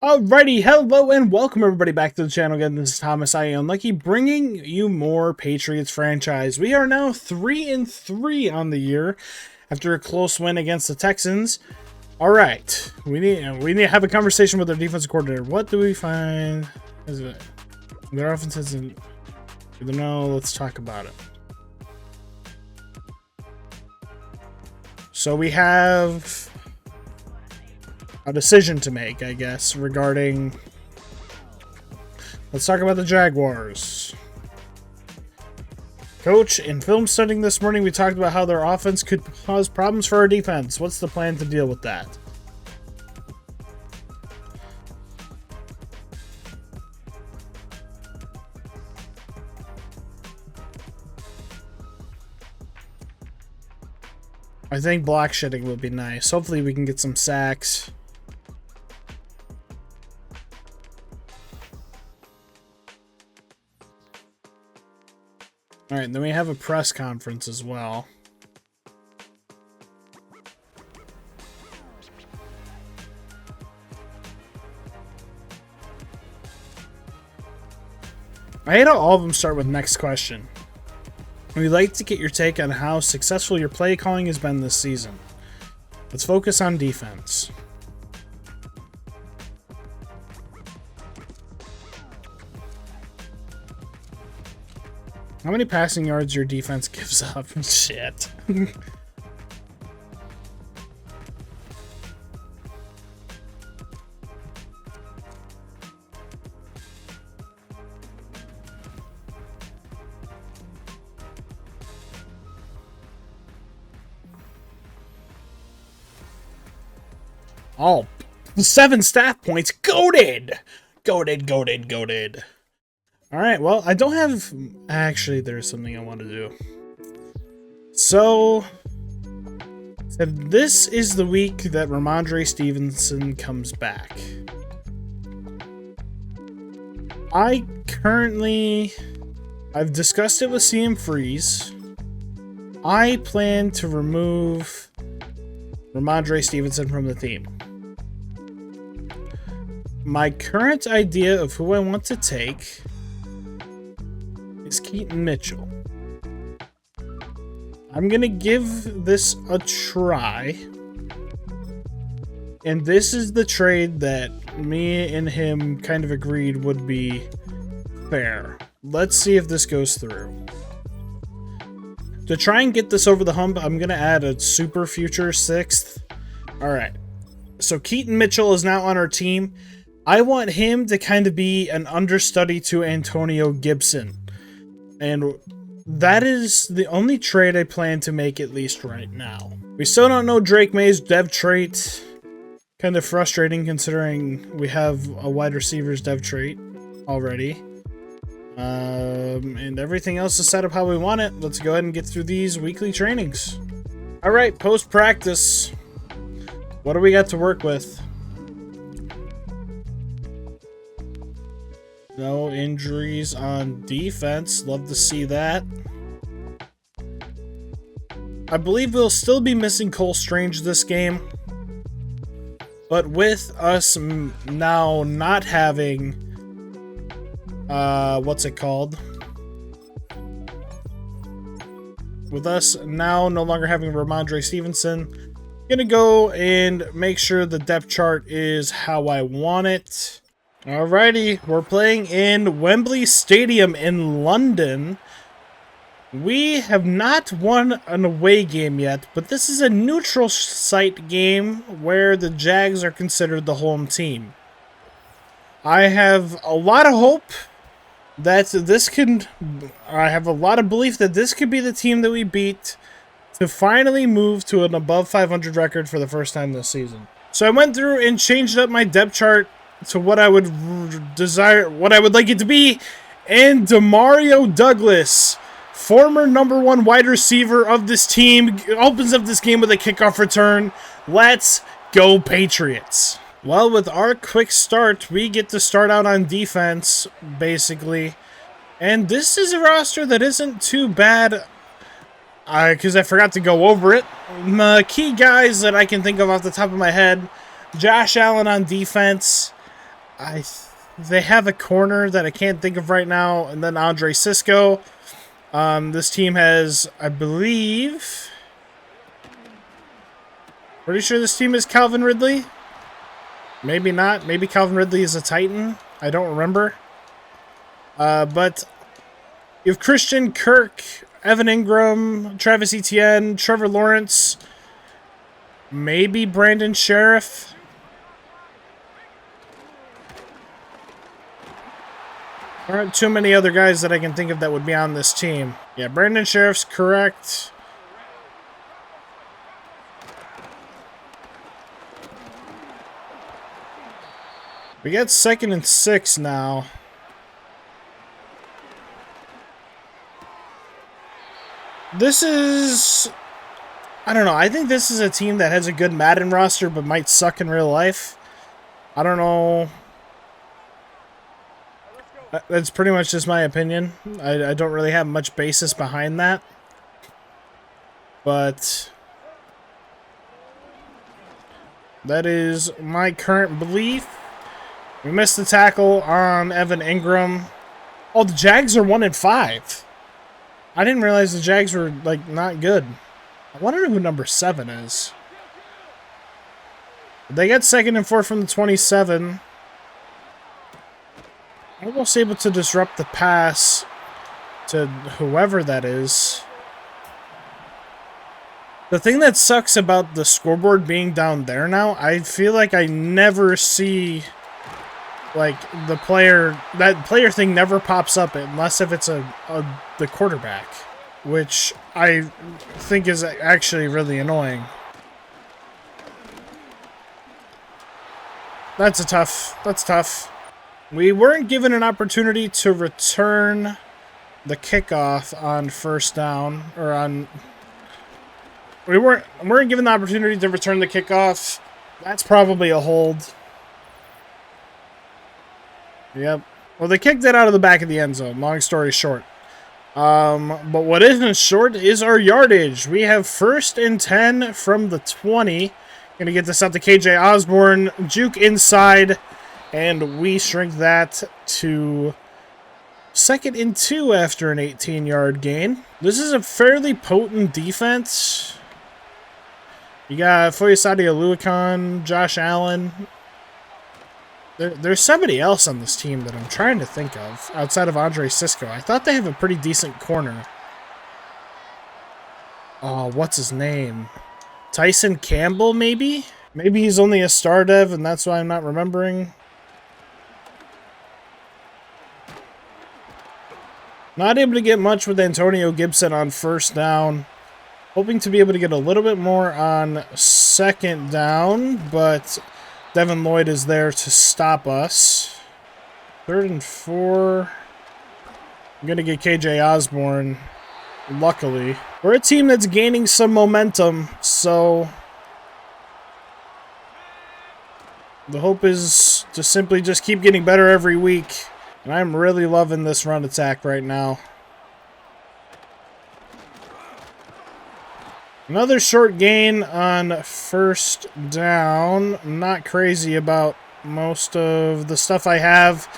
Alrighty, hello and welcome everybody back to the channel again. This is Thomas, I am Lucky, bringing you more Patriots franchise. We are now 3-3 on the year after a close win against the Texans. Alright, we need to have a conversation with our defensive coordinator. What do we find? Is it their offense isn't? No, let's talk about it. So we have a decision to make, I guess, regarding... Let's talk about the Jaguars. Coach, in film studying this morning, we talked about how their offense could cause problems for our defense. What's the plan to deal with that? I think block shedding would be nice. Hopefully we can get some sacks. Alright, then we have a press conference as well. I hate how all of them start with next question. We'd like to get your take on how successful your play calling has been this season. Let's focus on defense. How many passing yards your defense gives up? Shit. Oh, 7 staff points. Goated! Goated. Alright, well, I don't have... Actually, there's something I want to do. So this is the week that Ramondre Stevenson comes back. I've discussed it with CM Freeze. I plan to remove Ramondre Stevenson from the team. My current idea of who I want to take is Keaton Mitchell. I'm gonna give this a try, and this is the trade that me and him kind of agreed would be fair. Let's see if this goes through. To try and get this over the hump, I'm gonna add a super future 6th. Alright, so Keaton Mitchell is now on our team. I want him to kind of be an understudy to Antonio Gibson. And that is the only trade I plan to make, at least right now. We still don't know Drake May's dev trait. Kind of frustrating considering we have a wide receiver's dev trait already. And everything else is set up how we want it. Let's go ahead and get through these weekly trainings. Alright, post-practice. What do we got to work with? No injuries on defense. Love to see that. I believe we'll still be missing Cole Strange this game. But with us now not having... what's it called? With us now no longer having Ramondre Stevenson, I'm gonna go and make sure the depth chart is how I want it. Alrighty, we're playing in Wembley Stadium in London. We have not won an away game yet, but this is a neutral site game where the Jags are considered the home team. I have a lot of hope that this can... I have a lot of belief that this could be the team that we beat to finally move to an above 500 record for the first time this season. So I went through and changed up my depth chart to what I would desire, what I would like it to be, and Demario Douglas, former #1 wide receiver of this team, opens up this game with a kickoff return. Let's go Patriots. Well, with our quick start, we get to start out on defense, basically. And this is a roster that isn't too bad, because I forgot to go over it. Key guys that I can think of off the top of my head: Josh Allen on defense. they have a corner that I can't think of right now, and then Andre Cisco. This team has, I believe, pretty sure this team is Calvin Ridley. Maybe not. Maybe Calvin Ridley is a Titan. I don't remember. But you have Christian Kirk, Evan Ingram, Travis Etienne, Trevor Lawrence, maybe Brandon Sheriff. There aren't too many other guys that I can think of that would be on this team. Yeah, Brandon Sheriff's correct. We got 2nd and 6 now. This is... I don't know. I think this is a team that has a good Madden roster but might suck in real life. I don't know. That's pretty much just my opinion. I don't really have much basis behind that. But that is my current belief. We missed the tackle on Evan Ingram. Oh, the Jags are 1-5. I didn't realize the Jags were, like, not good. I wonder who number 7 is. They got 2nd and 4 from the 27. Almost able to disrupt the pass to whoever that is. The thing that sucks about the scoreboard being down there now, I feel like I never see, like, the player, that player thing never pops up unless if it's the quarterback, which I think is actually really annoying. That's tough. We weren't given an opportunity to return the kickoff on 1st down, or on... We weren't given the opportunity to return the kickoff. That's probably a hold. Yep. Well, they kicked it out of the back of the end zone, long story short. But what isn't short is our yardage. We have 1st and 10 from the 20. Gonna get this out to KJ Osborne. Juke inside. And we shrink that to 2nd and 2 after an 18-yard gain. This is a fairly potent defense. You got Foyesade Aluakon, Josh Allen. There's somebody else on this team that I'm trying to think of outside of Andre Cisco. I thought they have a pretty decent corner. Oh, what's his name? Tyson Campbell, maybe? Maybe he's only a star dev and that's why I'm not remembering. Not able to get much with Antonio Gibson on 1st down. Hoping to be able to get a little bit more on 2nd down, but Devin Lloyd is there to stop us. 3rd and 4. I'm going to get KJ Osborne, luckily. We're a team that's gaining some momentum, so the hope is to simply just keep getting better every week. And I'm really loving this run attack right now. Another short gain on 1st down. I'm not crazy about most of the stuff I have.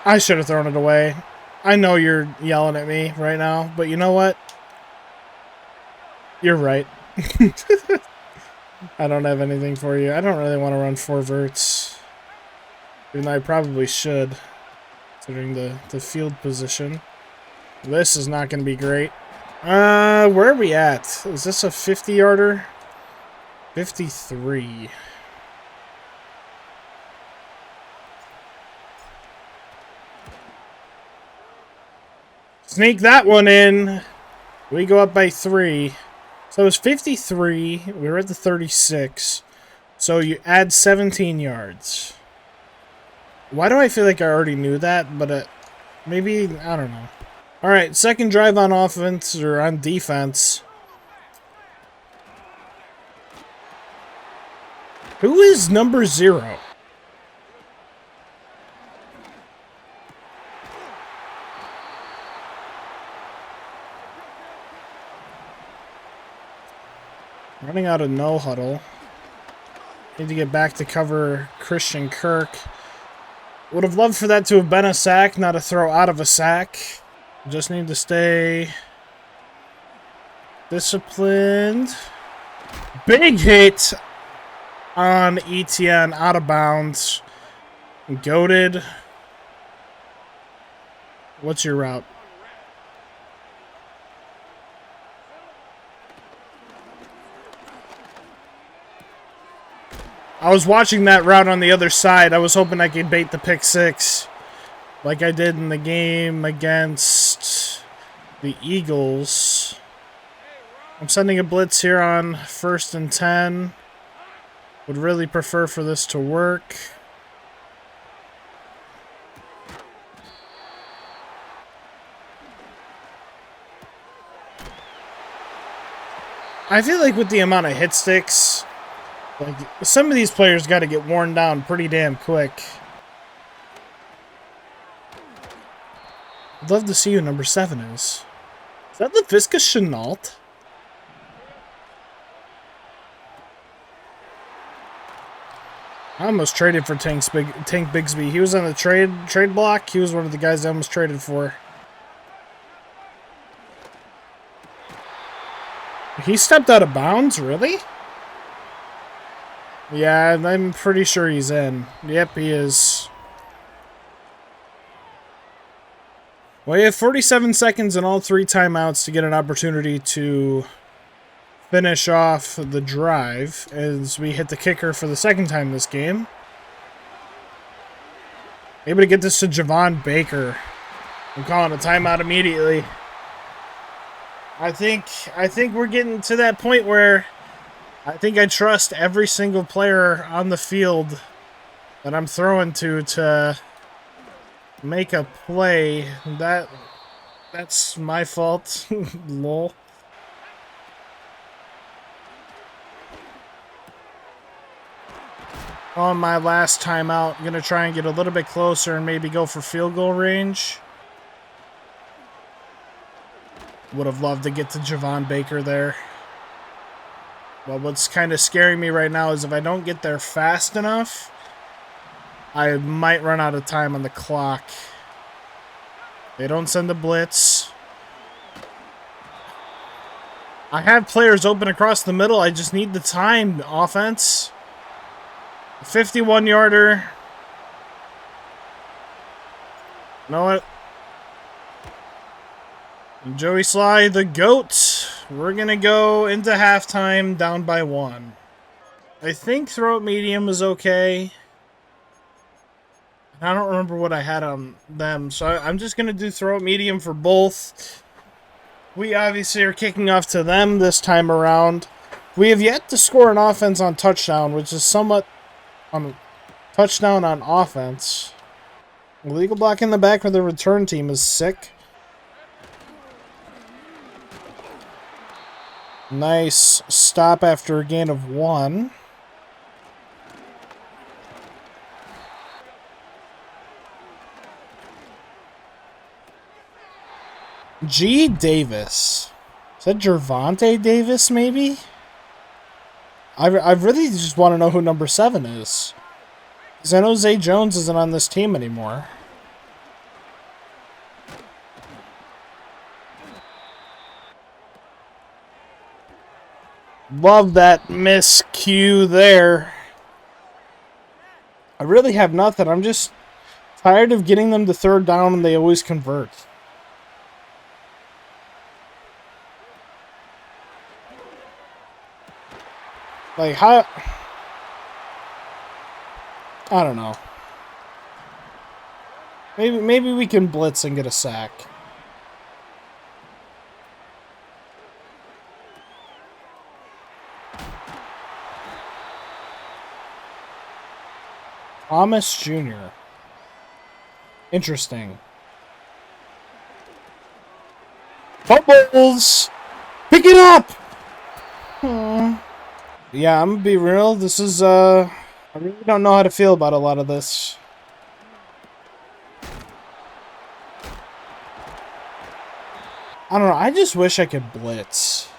I should have thrown it away. I know you're yelling at me right now, but you know what? You're right. I don't have anything for you. I don't really want to run 4 verts. Even though I probably should, considering the field position. This is not going to be great. Where are we at? Is this a 50-yarder? 53. Sneak that one in. We go up by 3. So it was 53. We were at the 36. So you add 17 yards. Why do I feel like I already knew that? But maybe, I don't know. Alright, 2nd drive on offense, or on defense. Who is number 0? Running out of no huddle. Need to get back to cover Christian Kirk. Would have loved for that to have been a sack, not a throw out of a sack. Just need to stay disciplined. Big hit on ETN out of bounds. Goated. What's your route? I was watching that route on the other side. I was hoping I could bait the pick six like I did in the game against the Eagles. I'm sending a blitz here on 1st and 10. Would really prefer for this to work. I feel like with the amount of hit sticks, like some of these players got to get worn down pretty damn quick. I'd love to see who number 7 is. Is that LaVisca Chenault? I almost traded for Tank Bigsby. He was on the trade block. He was one of the guys I almost traded for. He stepped out of bounds, really? Yeah, I'm pretty sure he's in. Yep, he is. Well, you have 47 seconds and all 3 timeouts to get an opportunity to finish off the drive as we hit the kicker for the 2nd time this game. Able to get this to Javon Baker. I'm calling a timeout immediately. I think we're getting to that point where I think I trust every single player on the field that I'm throwing to make a play. That's my fault. Lol. On my last timeout, I'm going to try and get a little bit closer and maybe go for field goal range. Would have loved to get to Javon Baker there. Well, what's kind of scaring me right now is if I don't get there fast enough, I might run out of time on the clock. They don't send the blitz. I have players open across the middle. I just need the time, offense. 51-yarder. You know what? Joey Sly, the GOAT. We're going to go into halftime down by 1. I think throw it medium is okay. I don't remember what I had on them, so I'm just going to do throw it medium for both. We obviously are kicking off to them this time around. We have yet to score an offense on touchdown, which is somewhat on touchdown on offense. Illegal block in the back for the return team is sick. Nice stop after a gain of 1. G. Davis. Is that Gervonta Davis, maybe? I really just want to know who number 7 is. Because I know Zay Jones isn't on this team anymore. Love that miscue there. I really have nothing. I'm just tired of getting them to 3rd down and they always convert. Like, how... I don't know. Maybe we can blitz and get a sack. Thomas Jr. Interesting. Fumbles! Pick it up! Yeah, I'm gonna be real. This is, I really don't know how to feel about a lot of this. I don't know. I just wish I could blitz.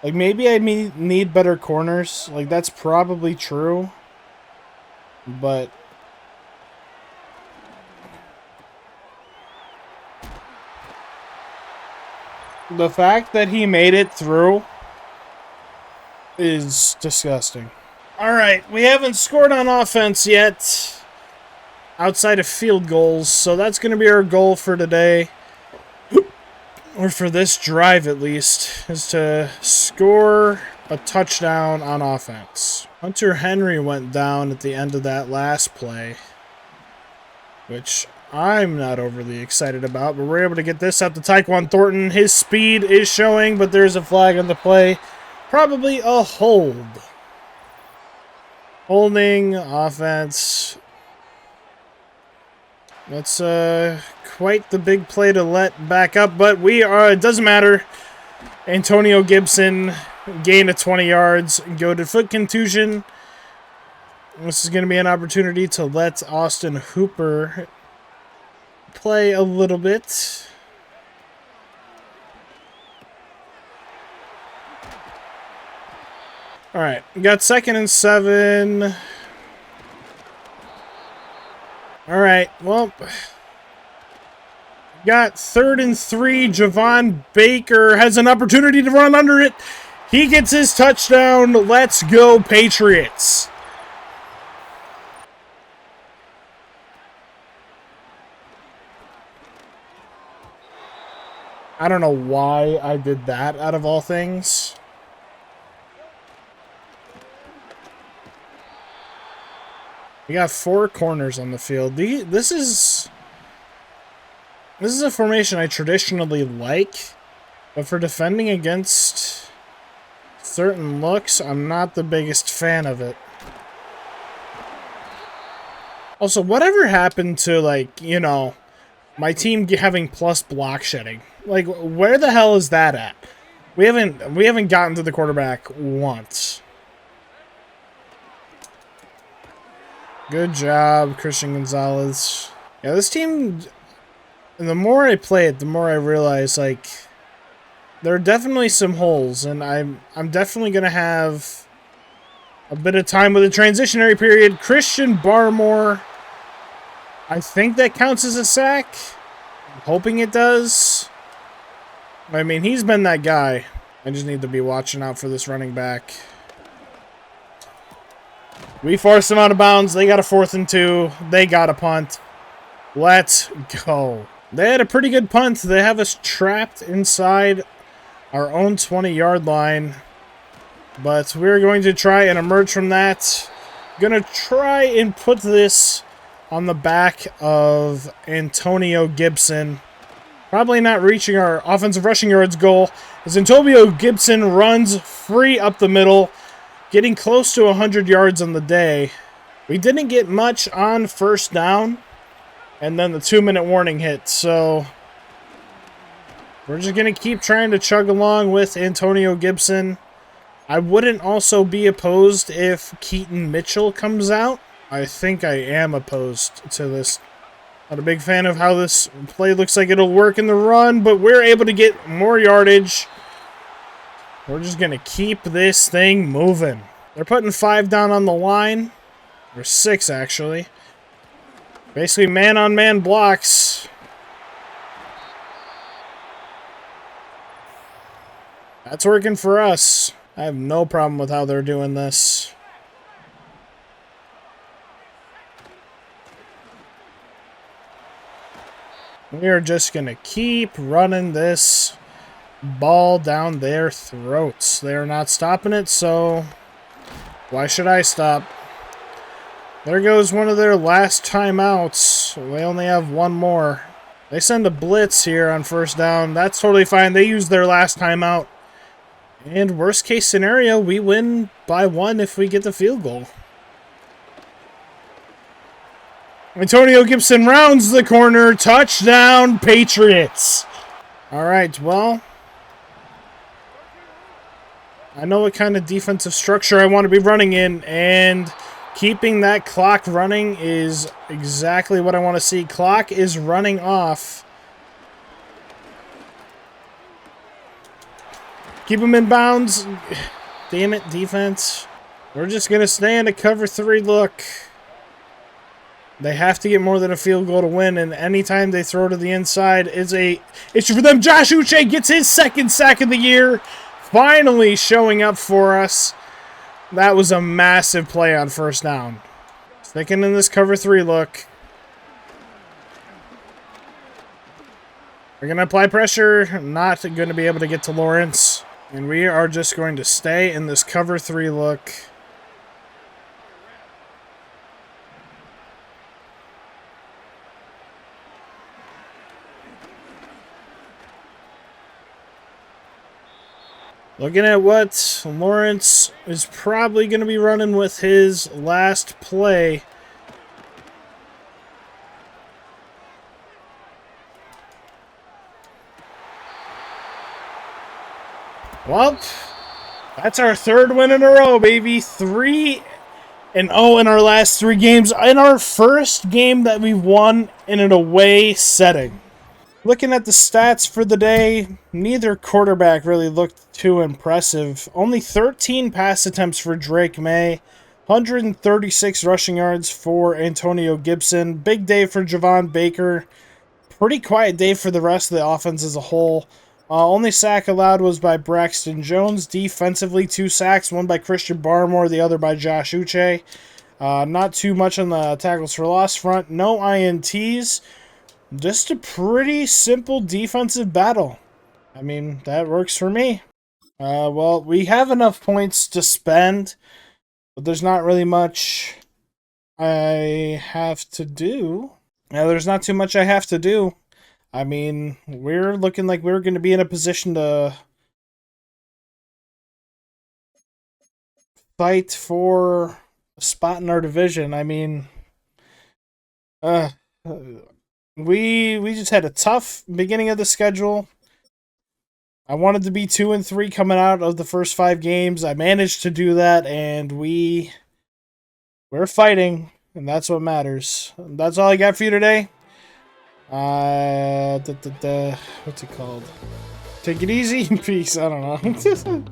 Like, maybe I need better corners. Like, that's probably true. But the fact that he made it through is disgusting. All right, we haven't scored on offense yet outside of field goals, so that's going to be our goal for today, or for this drive at least, is to score a touchdown on offense. Hunter Henry went down at the end of that last play, which I'm not overly excited about, but we're able to get this out to Tyquan Thornton. His speed is showing, but there's a flag on the play. Probably a hold. Holding, offense. That's quite the big play to let back up, but it doesn't matter. Antonio Gibson gained a 20 yards, goated foot contusion. This is going to be an opportunity to let Austin Hooper play a little bit. All right, we got 2nd and 7. All right, well, got 3rd and 3. Javon Baker has an opportunity to run under it. He gets his touchdown. Let's go, Patriots. I don't know why I did that out of all things. We got 4 corners on the field. This is a formation I traditionally like, but for defending against certain looks, I'm not the biggest fan of it. Also, whatever happened to, like, you know, my team having plus block shedding? Like, where the hell is that at? We haven't gotten to the quarterback once. Good job, Christian Gonzalez. Yeah, this team, and the more I play it, the more I realize, like, there are definitely some holes, and I'm definitely going to have a bit of time with a transitionary period. Christian Barmore, I think that counts as a sack. I'm hoping it does. I mean, he's been that guy. I just need to be watching out for this running back. We forced them out of bounds. They got a 4th and 2. They got a punt. Let's go. They had a pretty good punt. They have us trapped inside our own 20-yard line. But we're going to try and emerge from that. Going to try and put this on the back of Antonio Gibson. Probably not reaching our offensive rushing yards goal, as Antonio Gibson runs free up the middle, getting close to 100 yards on the day. We didn't get much on 1st down, and then the 2-minute warning hit, so we're just going to keep trying to chug along with Antonio Gibson. I wouldn't also be opposed if Keaton Mitchell comes out. I think I am opposed to this. Not a big fan of how this play looks like it'll work in the run, but we're able to get more yardage. We're just going to keep this thing moving. They're putting 5 down on the line. Or 6, actually. Basically, man-on-man blocks. That's working for us. I have no problem with how they're doing this. We are just going to keep running this ball down their throats. They're not stopping it, so why should I stop? There goes one of their last timeouts. They only have one more. They send a blitz here on 1st down. That's totally fine. They use their last timeout. And worst case scenario, we win by 1 if we get the field goal. Antonio Gibson rounds the corner. Touchdown, Patriots. All right, well, I know what kind of defensive structure I want to be running in, and keeping that clock running is exactly what I want to see. Clock is running off. Keep them in bounds. Damn it, defense. We're just going to stay in a cover 3 look. They have to get more than a field goal to win, and anytime they throw to the inside is a issue for them. Josh Uche gets his 2nd sack of the year, finally showing up for us. That was a massive play on 1st down. Sticking in this cover 3 look. We're going to apply pressure. Not going to be able to get to Lawrence. And we are just going to stay in this cover 3 look. Looking at what Lawrence is probably going to be running with his last play. Well, that's our 3rd win in a row, baby. 3-0 in our last 3 games. In our first game that we've won in an away setting. Looking at the stats for the day, neither quarterback really looked too impressive. Only 13 pass attempts for Drake May, 136 rushing yards for Antonio Gibson. Big day for Javon Baker. Pretty quiet day for the rest of the offense as a whole. Only sack allowed was by Braxton Jones. Defensively, 2 sacks, one by Christian Barmore, the other by Josh Uche. Not too much on the tackles for loss front. No INTs. Just a pretty simple defensive battle. I mean, that works for me. Well, we have enough points to spend, but there's not really much I have to do. Now, there's not too much I have to do. I mean, we're looking like we're going to be in a position to fight for a spot in our division. I mean, we just had a tough beginning of the schedule. I wanted to be 2-3 coming out of the first 5 games. I managed to do that, and we're fighting, and that's what matters. That's all I got for you today. What's it called? Take it easy. Peace. I don't know.